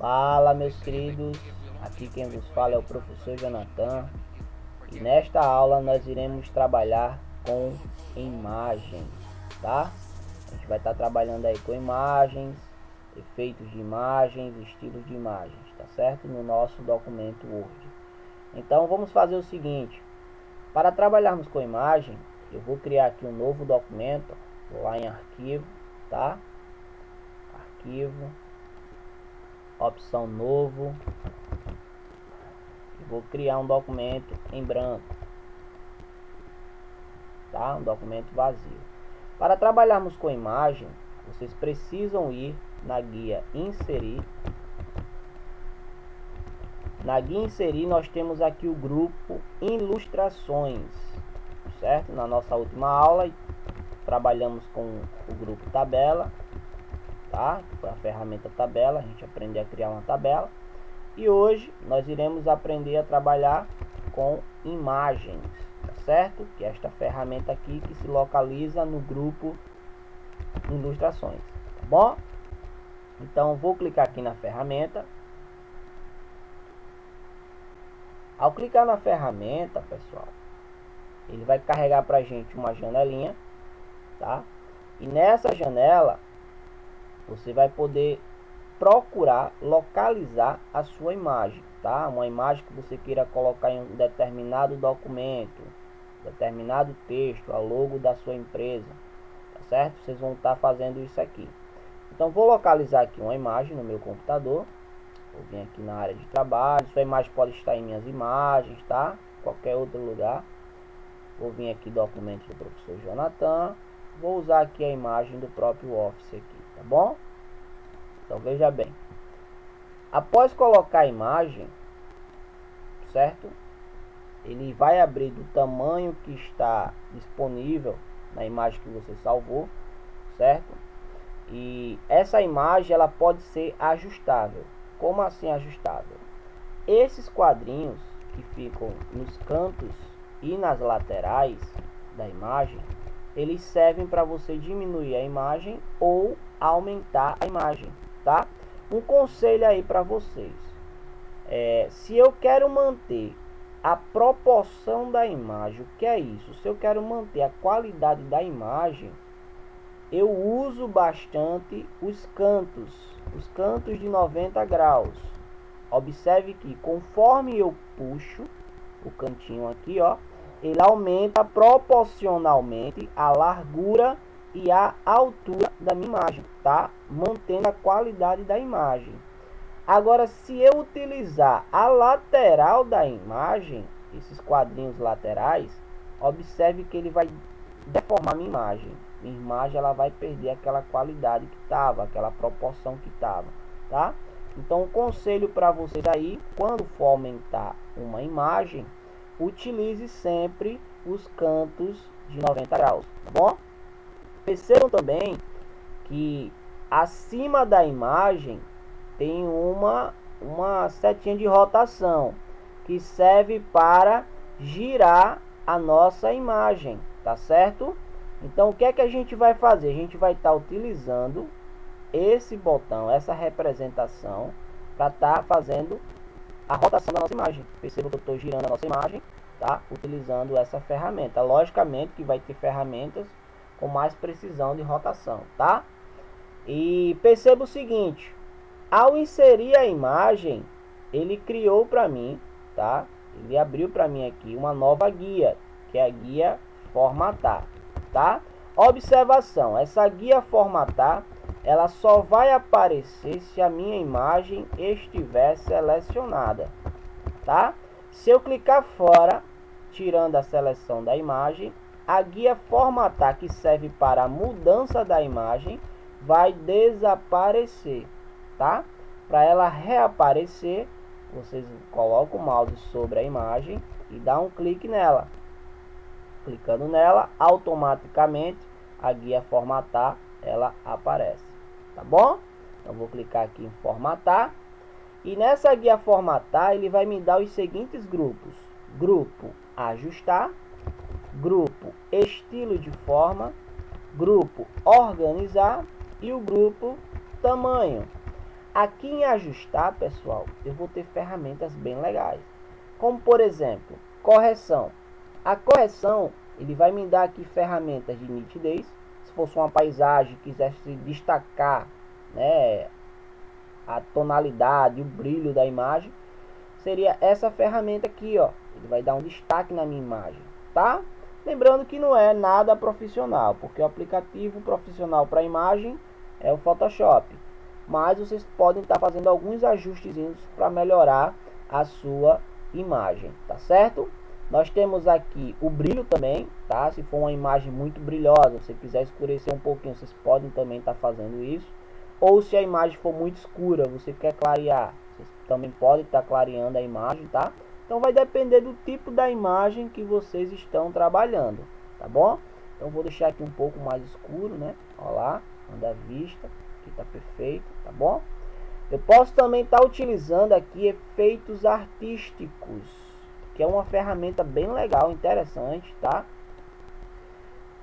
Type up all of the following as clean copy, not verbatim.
Fala, meus queridos, aqui quem vos fala é o professor Jonathan e nesta aula nós iremos trabalhar com imagens, tá? A gente vai estar trabalhando aí com imagens, efeitos de imagens, estilos de imagens, tá certo? No nosso documento Word. Então vamos fazer o seguinte: para trabalharmos com imagem, eu vou criar aqui um novo documento, vou lá em arquivo, tá? Arquivo, opção novo, e vou criar um documento em branco, tá? Um documento vazio. Para trabalharmos com imagem, vocês precisam ir na guia inserir. Na guia inserir nós temos aqui o grupo ilustrações, certo? Na nossa última aula trabalhamos com o grupo tabela, tá? Foi a ferramenta tabela, a gente aprendeu a criar uma tabela. E hoje nós iremos aprender a trabalhar com imagens, tá certo? Que é esta ferramenta aqui que se localiza no grupo ilustrações, tá bom? Então vou clicar aqui na ferramenta. Ao clicar na ferramenta, pessoal, ele vai carregar pra gente uma janelinha, tá? E nessa janela você vai poder procurar localizar a sua imagem, tá? Uma imagem que você queira colocar em um determinado documento, determinado texto, a logo da sua empresa, tá certo? Vocês vão estar fazendo isso aqui. Então vou localizar aqui uma imagem no meu computador. Vou vir aqui na área de trabalho. Sua imagem pode estar em minhas imagens, tá? Qualquer outro lugar. Vou vir aqui documento do professor Jonathan. Vou usar aqui a imagem do próprio Office aqui, tá bom? Então veja bem, após colocar a imagem, certo? Ele vai abrir do tamanho que está disponível na imagem que você salvou, certo? E essa imagem ela pode ser ajustável. Como assim ajustável? Esses quadrinhos que ficam nos cantos e nas laterais da imagem, eles servem para você diminuir a imagem ou aumentar a imagem, tá? Um conselho aí para vocês: se eu quero manter a proporção da imagem, o que é isso? Se eu quero manter a qualidade da imagem, eu uso bastante os cantos de 90 graus. Observe que conforme eu puxo o cantinho aqui, ó, ele aumenta proporcionalmente a largura e a altura da minha imagem, tá? Mantendo a qualidade da imagem. Agora, se eu utilizar a lateral da imagem, esses quadrinhos laterais, observe que ele vai deformar minha imagem. Minha imagem ela vai perder aquela qualidade que estava, aquela proporção que estava, tá? Então, o conselho para vocês aí, quando for aumentar uma imagem, utilize sempre os cantos de 90 graus, tá bom? Percebam também que acima da imagem tem uma setinha de rotação que serve para girar a nossa imagem, tá certo? Então o que é que a gente vai fazer? A gente vai estar utilizando esse botão, essa representação, para estar fazendo a rotação da nossa imagem. Perceba que eu estou girando a nossa imagem, tá? Utilizando essa ferramenta. Logicamente que vai ter ferramentas com mais precisão de rotação, tá? E perceba o seguinte: ao inserir a imagem, ele criou para mim, tá? Ele abriu para mim aqui uma nova guia, que é a guia formatar, tá? Observação: essa guia formatar, ela só vai aparecer se a minha imagem estiver selecionada, tá? Se eu clicar fora, tirando a seleção da imagem, a guia formatar, que serve para a mudança da imagem, vai desaparecer, tá? Para ela reaparecer, vocês colocam o mouse sobre a imagem e dá um clique nela. Clicando nela, automaticamente a guia formatar ela aparece, tá bom? Então vou clicar aqui em formatar, e nessa guia formatar ele vai me dar os seguintes grupos: grupo ajustar, grupo estilo de forma, grupo organizar e o grupo tamanho. Aqui em ajustar, pessoal, eu vou ter ferramentas bem legais. Como, por exemplo, correção. A correção, ele vai me dar aqui ferramentas de nitidez. Se fosse uma paisagem, quisesse destacar, né, a tonalidade, o brilho da imagem, seria essa ferramenta aqui, ó. Ele vai dar um destaque na minha imagem, tá? Lembrando que não é nada profissional, porque o aplicativo profissional para imagem é o Photoshop. Mas vocês podem estar fazendo alguns ajustezinhos para melhorar a sua imagem, tá certo? Nós temos aqui o brilho também, tá? Se for uma imagem muito brilhosa, se quiser escurecer um pouquinho, vocês podem também estar fazendo isso. Ou se a imagem for muito escura, você quer clarear, vocês também podem estar clareando a imagem, tá? Então vai depender do tipo da imagem que vocês estão trabalhando, tá bom? Então vou deixar aqui um pouco mais escuro, né? Olha lá, anda a vista, aqui tá perfeito, tá bom? Eu posso também estar utilizando aqui efeitos artísticos, que é uma ferramenta bem legal, interessante, tá?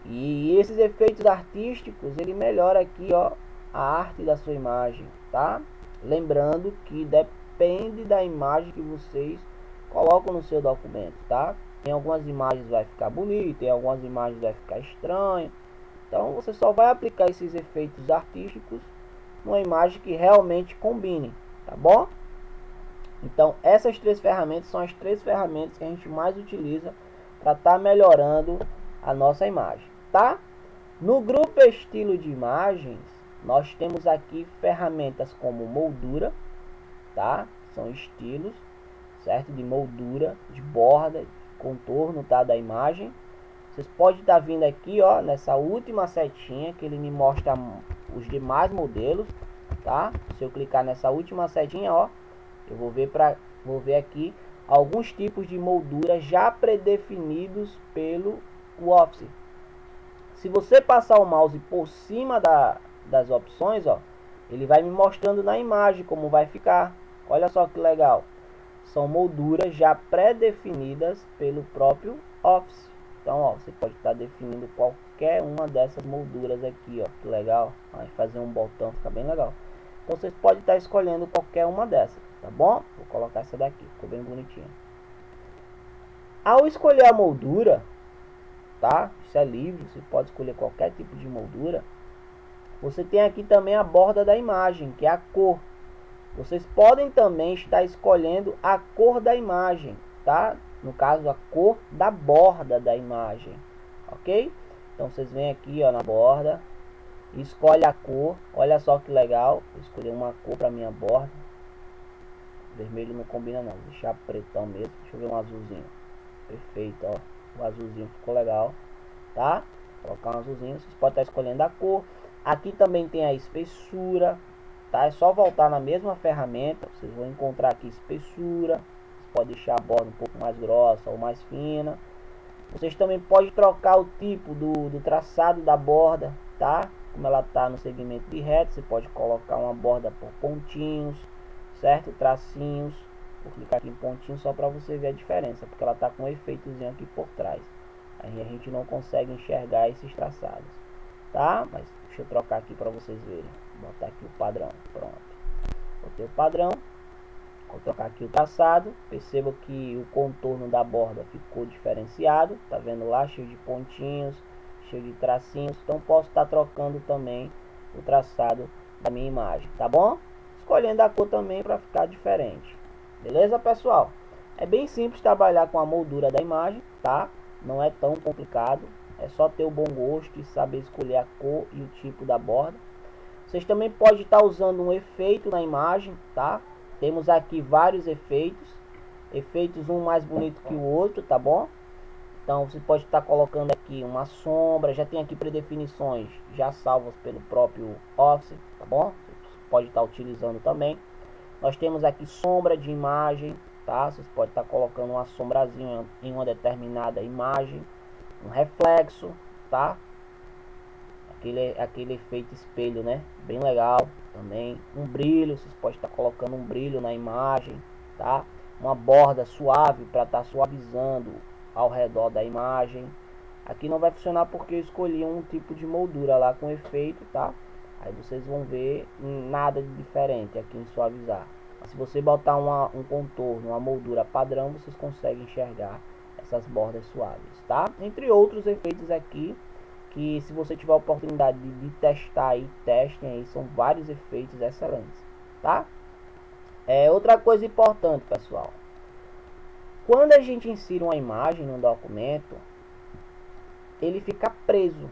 E esses efeitos artísticos, ele melhora aqui, ó, a arte da sua imagem, tá? Lembrando que depende da imagem que vocês colocam no seu documento, tá? Em algumas imagens vai ficar bonito, em algumas imagens vai ficar estranho. Então você só vai aplicar esses efeitos artísticos numa imagem que realmente combine, tá bom? Então essas três ferramentas são as três ferramentas que a gente mais utiliza para estar melhorando a nossa imagem, tá? No grupo estilo de imagens, nós temos aqui ferramentas como moldura, tá? São estilos, certo? De moldura, de borda, de contorno, tá? Da imagem. Vocês podem estar vindo aqui, ó, nessa última setinha que ele me mostra os demais modelos, tá? Se eu clicar nessa última setinha, ó, eu vou ver aqui alguns tipos de moldura já predefinidos pelo Office. Se você passar o mouse por cima das opções, ó, ele vai me mostrando na imagem como vai ficar. Olha só que legal. São molduras já pré-definidas pelo próprio Office. Então, ó, você pode estar definindo qualquer uma dessas molduras aqui, ó. Que legal. Vai fazer um botão, fica bem legal. Então, vocês podem estar escolhendo qualquer uma dessas, tá bom? Vou colocar essa daqui, ficou bem bonitinha. Ao escolher a moldura, tá? Isso é livre, você pode escolher qualquer tipo de moldura. Você tem aqui também a borda da imagem, que é a cor. Vocês podem também estar escolhendo a cor da imagem, tá? No caso, a cor da borda da imagem, ok? Então vocês vêm aqui, ó, na borda, escolhe a cor. Olha só que legal, vou escolher uma cor para minha borda. Vermelho não combina não, vou deixar pretão mesmo. Deixa eu ver um azulzinho. Perfeito, ó. O azulzinho ficou legal, tá? Vou colocar um azulzinho, vocês podem estar escolhendo a cor. Aqui também tem a espessura, tá? É só voltar na mesma ferramenta, vocês vão encontrar aqui espessura. Você pode deixar a borda um pouco mais grossa ou mais fina. Vocês também podem trocar o tipo do traçado da borda, tá? Como ela tá no segmento de reto, você pode colocar uma borda por pontinhos, certo? Tracinhos. Vou clicar aqui em pontinho só para você ver a diferença, porque ela tá com um efeitozinho aqui por trás. Aí a gente não consegue enxergar esses traçados, tá? Mas deixa eu trocar aqui para vocês verem. Vou botar aqui o padrão, pronto. Botei o padrão. Vou trocar aqui o traçado. Perceba que o contorno da borda ficou diferenciado. Tá vendo lá? Cheio de pontinhos, cheio de tracinhos. Então posso estar trocando também o traçado da minha imagem, tá bom? Escolhendo a cor também para ficar diferente. Beleza, pessoal? É bem simples trabalhar com a moldura da imagem, tá? Não é tão complicado. É só ter o bom gosto e saber escolher a cor e o tipo da borda. Vocês também podem estar usando um efeito na imagem, tá? Temos aqui vários efeitos. Efeitos um mais bonito que o outro, tá bom? Então você pode estar colocando aqui uma sombra. Já tem aqui predefinições já salvas pelo próprio Office, tá bom? Você pode estar utilizando também. Nós temos aqui sombra de imagem, tá? Vocês podem estar colocando uma sombrazinha em uma determinada imagem. Um reflexo, tá? Aquele efeito espelho, né? Bem legal também. Um brilho, vocês podem estar colocando um brilho na imagem, tá? Uma borda suave para estar suavizando ao redor da imagem. Aqui não vai funcionar porque eu escolhi um tipo de moldura lá com efeito, tá? Aí vocês vão ver nada de diferente aqui em suavizar. Mas se você botar um contorno, uma moldura padrão, vocês conseguem enxergar essas bordas suaves, tá? Entre outros efeitos aqui, que se você tiver a oportunidade de testar aí, testem aí, são vários efeitos excelentes, tá? Outra coisa importante, pessoal, quando a gente insere uma imagem no documento, ele fica preso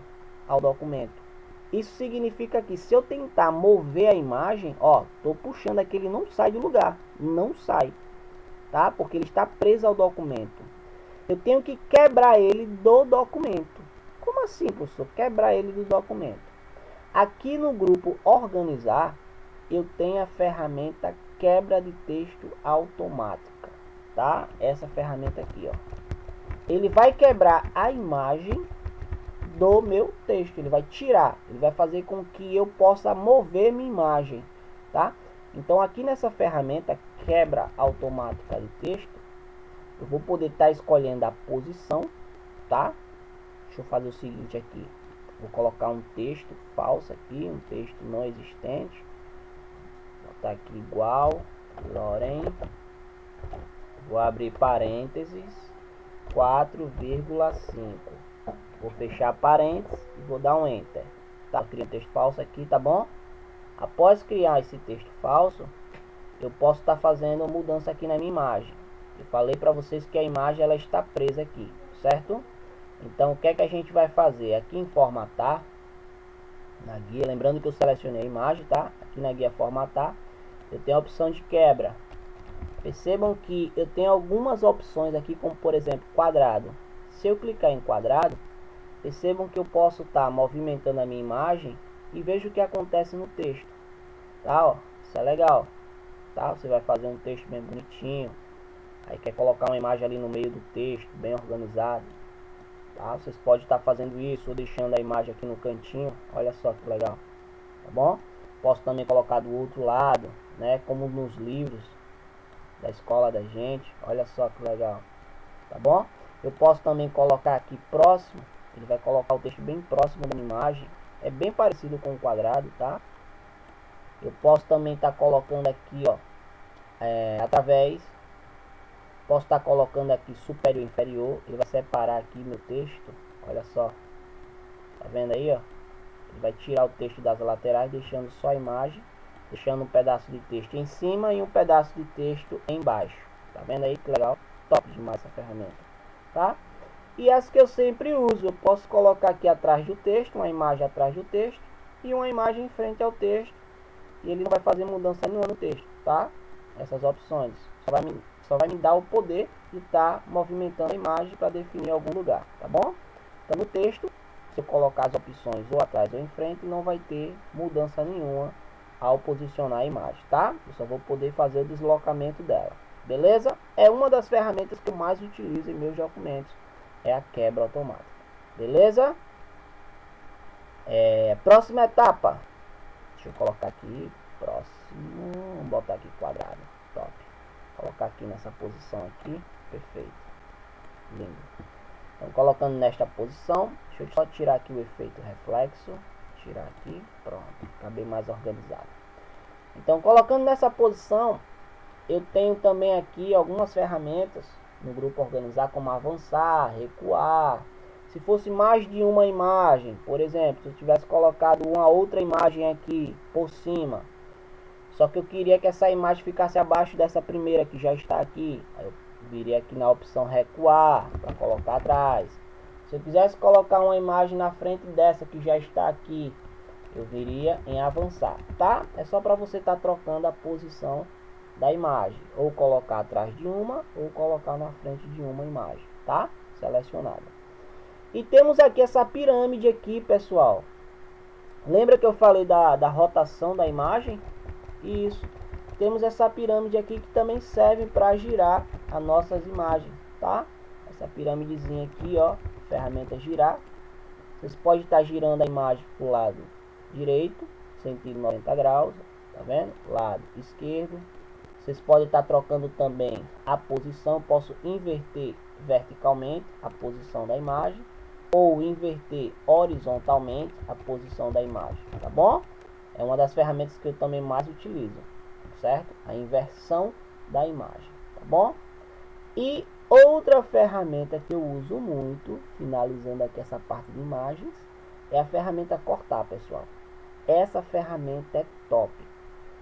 ao documento. Isso significa que se eu tentar mover a imagem, ó, tô puxando aqui, ele não sai do lugar, não sai, tá? Porque ele está preso ao documento. Eu tenho que quebrar ele do documento. Como assim, professor? Quebrar ele do documento. Aqui no grupo organizar, eu tenho a ferramenta quebra de texto automática, tá? Essa ferramenta aqui, ó. Ele vai quebrar a imagem do meu texto, ele vai tirar, ele vai fazer com que eu possa mover minha imagem, tá? Então aqui nessa ferramenta quebra automática de texto, eu vou poder estar escolhendo a posição, tá? Deixa eu fazer o seguinte aqui, vou colocar um texto falso aqui, um texto não existente, vou botar aqui igual, Loren, vou abrir parênteses, 4,5, vou fechar parênteses e vou dar um enter, tá? Criei um texto falso aqui, tá bom? Após criar esse texto falso, eu posso estar fazendo mudança aqui na minha imagem. Eu falei para vocês que a imagem ela está presa aqui, certo? Então o que é que a gente vai fazer? Aqui em formatar, na guia, lembrando que eu selecionei a imagem, tá? Aqui na guia formatar, eu tenho a opção de quebra. Percebam que eu tenho algumas opções aqui, como por exemplo quadrado. Se eu clicar em quadrado, percebam que eu posso estar movimentando a minha imagem e veja o que acontece no texto, tá? Ó, isso é legal, tá? Você vai fazer um texto bem bonitinho, aí quer colocar uma imagem ali no meio do texto, bem organizado, tá? Vocês podem estar fazendo isso ou deixando a imagem aqui no cantinho, olha só que legal, tá bom? Posso também colocar do outro lado, né? Como nos livros da escola da gente, olha só que legal, tá bom? Eu posso também colocar aqui próximo, ele vai colocar o texto bem próximo da imagem, é bem parecido com o quadrado, tá? Eu posso também estar colocando aqui, ó, através, posso estar colocando aqui superior e inferior, ele vai separar aqui meu texto, olha só, tá vendo aí, ó? Ele vai tirar o texto das laterais, deixando só a imagem, deixando um pedaço de texto em cima e um pedaço de texto embaixo, tá vendo aí que legal? Top demais essa ferramenta, tá? E as que eu sempre uso, eu posso colocar aqui atrás do texto, uma imagem atrás do texto e uma imagem em frente ao texto, e ele não vai fazer mudança nenhuma no texto, tá? Essas opções só vai me dar o poder de estar movimentando a imagem para definir algum lugar, tá bom? Então no texto, se eu colocar as opções ou atrás ou em frente, não vai ter mudança nenhuma ao posicionar a imagem, tá? Eu só vou poder fazer o deslocamento dela, beleza? É uma das ferramentas que eu mais utilizo em meus documentos, é a quebra automática, beleza? Próxima etapa, deixa eu colocar aqui, próximo, vamos botar aqui quadrado, top, colocar aqui nessa posição aqui, perfeito, lindo. Então colocando nesta posição, deixa eu só tirar aqui o efeito reflexo, tirar aqui, pronto, fica bem mais organizado. Então colocando nessa posição, eu tenho também aqui algumas ferramentas no grupo organizar, como avançar, recuar. Se fosse mais de uma imagem, por exemplo, se eu tivesse colocado uma outra imagem aqui por cima, só que eu queria que essa imagem ficasse abaixo dessa primeira que já está aqui, aí eu viria aqui na opção recuar para colocar atrás. Se eu quisesse colocar uma imagem na frente dessa que já está aqui, eu viria em avançar, tá? É só para você estar trocando a posição da imagem, ou colocar atrás de uma, ou colocar na frente de uma imagem, tá? Selecionada. E temos aqui essa pirâmide aqui, pessoal. Lembra que eu falei da rotação da imagem? Isso. Temos essa pirâmide aqui que também serve para girar as nossas imagens, tá? Essa piramidezinha aqui, ó, ferramenta girar. Vocês podem estar girando a imagem para o lado direito, sentido 90 graus, tá vendo? Lado esquerdo. Vocês podem estar trocando também a posição. Posso inverter verticalmente a posição da imagem ou inverter horizontalmente a posição da imagem, tá bom? é uma das ferramentas que eu também mais utilizo, certo? A inversão da imagem, tá bom? E outra ferramenta que eu uso muito, finalizando aqui essa parte de imagens, é a ferramenta cortar, pessoal. Essa ferramenta é top,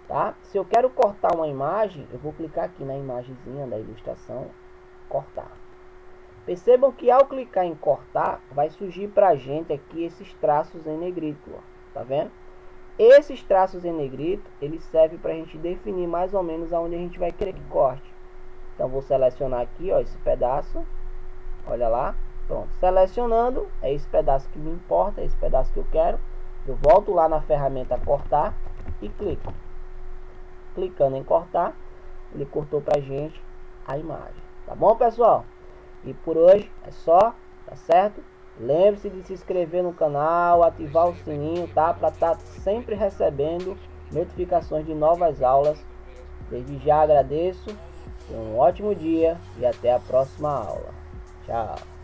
tá? Se eu quero cortar uma imagem, eu vou clicar aqui na imagenzinha da ilustração, cortar. Percebam que ao clicar em cortar, vai surgir pra gente aqui esses traços em negrito, ó, tá vendo? Esses traços em negrito, eles servem pra gente definir mais ou menos aonde a gente vai querer que corte. Então vou selecionar aqui, ó, esse pedaço. Olha lá, pronto. Selecionando, é esse pedaço que me importa, é esse pedaço que eu quero. Eu volto lá na ferramenta cortar e clico. Clicando em cortar, ele cortou pra gente a imagem. Tá bom, pessoal? E por hoje é só, tá certo? Lembre-se de se inscrever no canal, ativar o sininho, tá? Para estar sempre recebendo notificações de novas aulas. Desde já agradeço. Tenha um ótimo dia e até a próxima aula. Tchau.